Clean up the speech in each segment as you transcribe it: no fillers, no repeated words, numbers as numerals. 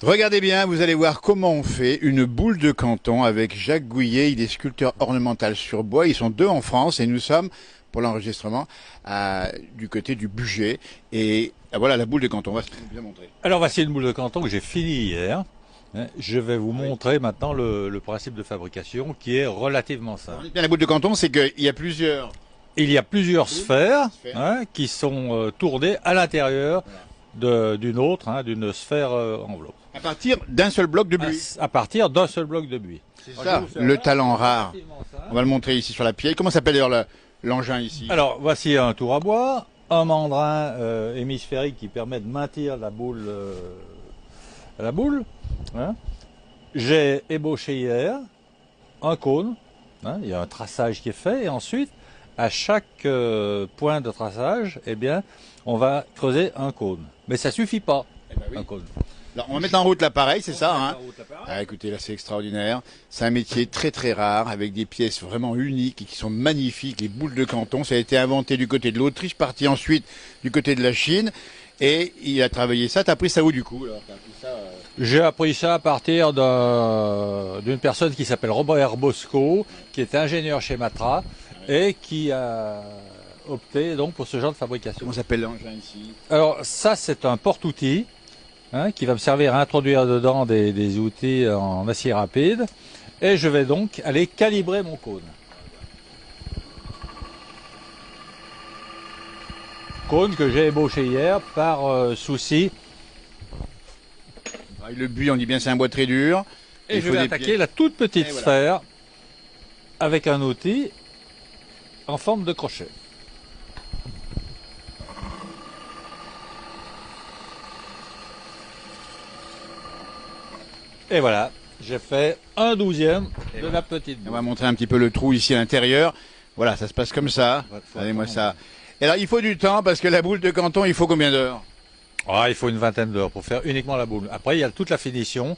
Regardez bien, vous allez voir comment on fait une boule de Canton avec Jacques Gouillet. Il est sculpteur ornemental sur bois. Ils sont deux en France et nous sommes, pour l'enregistrement, du côté du budget. Et voilà la boule de Canton. On va se bien montrer. Alors voici une boule de Canton que j'ai finie hier. Je vais vous montrer maintenant le principe de fabrication qui est relativement simple. Bien, la boule de Canton, c'est qu'il y a plusieurs... Il y a plusieurs sphères qui sont tournées à l'intérieur d'une autre, d'une sphère enveloppe. À partir d'un seul bloc de buis. À partir d'un seul bloc de buis. C'est ça, le talent rare. On va le montrer ici sur la pièce. Comment s'appelle d'ailleurs l'engin ici? Alors voici un tour à bois, un mandrin hémisphérique qui permet de maintenir la boule. J'ai ébauché hier un cône. Il y a un traçage qui est fait et ensuite à chaque point de traçage, eh bien, on va creuser un cône. Mais ça suffit pas. Un cône. Alors, on va mettre en route l'appareil, c'est ça, hein? Écoutez, là, c'est extraordinaire. C'est un métier très très rare, avec des pièces vraiment uniques et qui sont magnifiques. Les boules de Canton, ça a été inventé du côté de l'Autriche, parti ensuite du côté de la Chine. Et il a travaillé ça. T'as appris ça où du coup? J'ai appris ça à partir d'une personne qui s'appelle Robert Bosco, qui est ingénieur chez Matra et qui a opté donc pour ce genre de fabrication. Comment s'appelle l'engin ici? Alors ça, c'est un porte-outil qui va me servir à introduire dedans des outils en acier rapide. Et je vais donc aller calibrer mon cône. Cône que j'ai ébauché hier par souci. Le buis, on dit bien c'est un bois très dur. Et je vais attaquer la toute petite sphère avec un outil en forme de crochet. Et voilà, j'ai fait 1/12 de la petite boule. On va montrer un petit peu le trou ici à l'intérieur. Voilà, ça se passe comme ça. Regardez-moi ça. Et alors, il faut du temps parce que la boule de Canton, il faut combien d'heures? Il faut une vingtaine d'heures pour faire uniquement la boule. Après, il y a toute la finition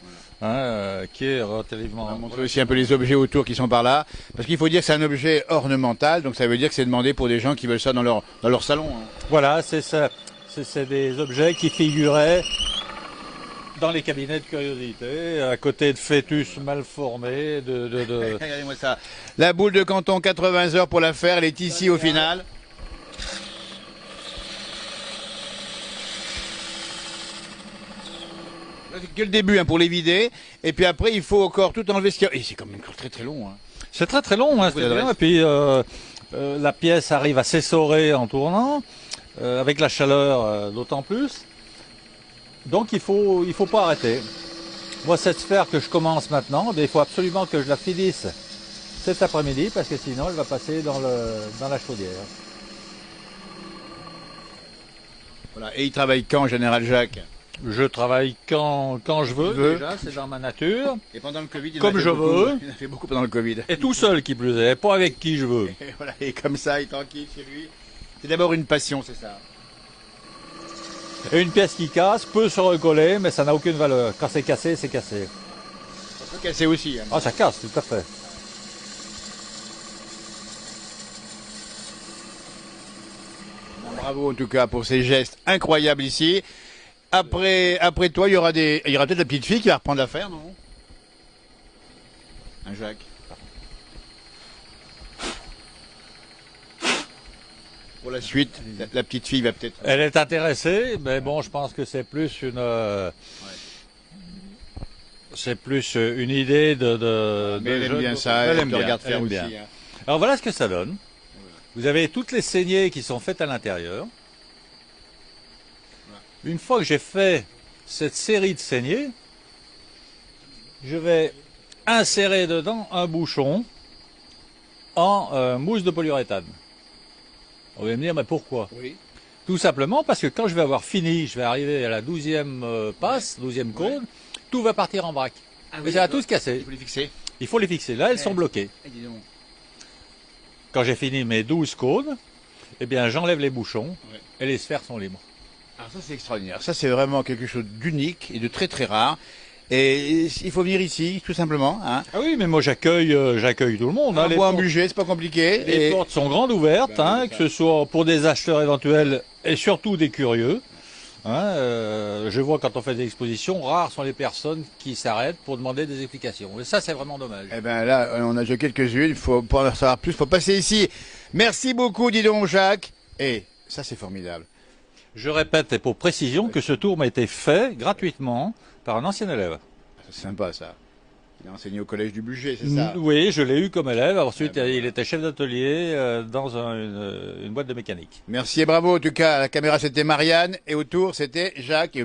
qui est relativement... On va montrer aussi un peu les objets autour qui sont par là. Parce qu'il faut dire que c'est un objet ornemental, donc ça veut dire que c'est demandé pour des gens qui veulent ça dans leur salon. Voilà, c'est ça. C'est des objets qui figuraient dans les cabinets de curiosité, à côté de fœtus mal formés. Regardez-moi ça. La boule de Canton, 80 heures pour la faire, elle est ici au final. C'est que le début pour les vider, et puis après il faut encore tout enlever ce qu'il y a. Et c'est quand même très très long. C'est très très long, c'est bien. Et puis la pièce arrive à s'essorer en tournant, avec la chaleur d'autant plus. Donc il faut pas arrêter. Moi, cette sphère que je commence maintenant, il faut absolument que je la finisse cet après-midi, parce que sinon elle va passer dans la chaudière. Voilà. Et il travaille quand, en général, Jacques? Je travaille quand je veux, déjà, c'est dans ma nature. Et pendant le Covid, comme je veux. Il a fait beaucoup pendant le Covid. Et tout seul qui plus est, pas avec qui je veux. Et voilà, et comme ça, il est tranquille chez lui. C'est d'abord une passion, c'est ça. Et une pièce qui casse peut se recoller, mais ça n'a aucune valeur. Quand c'est cassé, c'est cassé. Ça peut casser aussi. Ah, ça casse, tout à fait. Bravo en tout cas pour ces gestes incroyables ici. Après toi, il y aura peut-être la petite fille qui va reprendre l'affaire, non? Jacques. Pour la suite, la petite fille va peut-être... Elle est intéressée, mais bon, je pense que c'est plus une idée de mais elle aime bien ça, elle aime bien, regarde faire aussi. Alors voilà ce que ça donne. Vous avez toutes les saignées qui sont faites à l'intérieur. Une fois que j'ai fait cette série de saignées, je vais insérer dedans un bouchon en mousse de polyuréthane. On va me dire, mais pourquoi? Oui. Tout simplement parce que quand je vais avoir fini, je vais arriver à la 12e passe, 12e cône, tout va partir en vrac. Et ça va tout se casser. Il faut les fixer. Il faut les fixer. Là, elles sont bloquées. Quand j'ai fini mes 12 cônes, eh bien, j'enlève les bouchons et les sphères sont libres. Alors ça, c'est extraordinaire. Ça, c'est vraiment quelque chose d'unique et de très très rare. Et il faut venir ici, tout simplement. Ah oui, mais moi j'accueille tout le monde. On voit un budget, c'est pas compliqué. Les portes sont grandes ouvertes, que ce soit pour des acheteurs éventuels et surtout des curieux. Je vois quand on fait des expositions, rares sont les personnes qui s'arrêtent pour demander des explications. Et ça, c'est vraiment dommage. Eh ben là, on a déjà quelques-unes. Pour en savoir plus, faut passer ici. Merci beaucoup, dis donc, Jacques. Et ça, c'est formidable. Je répète, et pour précision, que ce tour m'a été fait gratuitement par un ancien élève. C'est sympa, ça. Il a enseigné au collège du budget, c'est ça? Oui, je l'ai eu comme élève. Ensuite, il était chef d'atelier dans une boîte de mécanique. Merci et bravo. En tout cas, à la caméra, c'était Marianne. Et autour, c'était Jacques.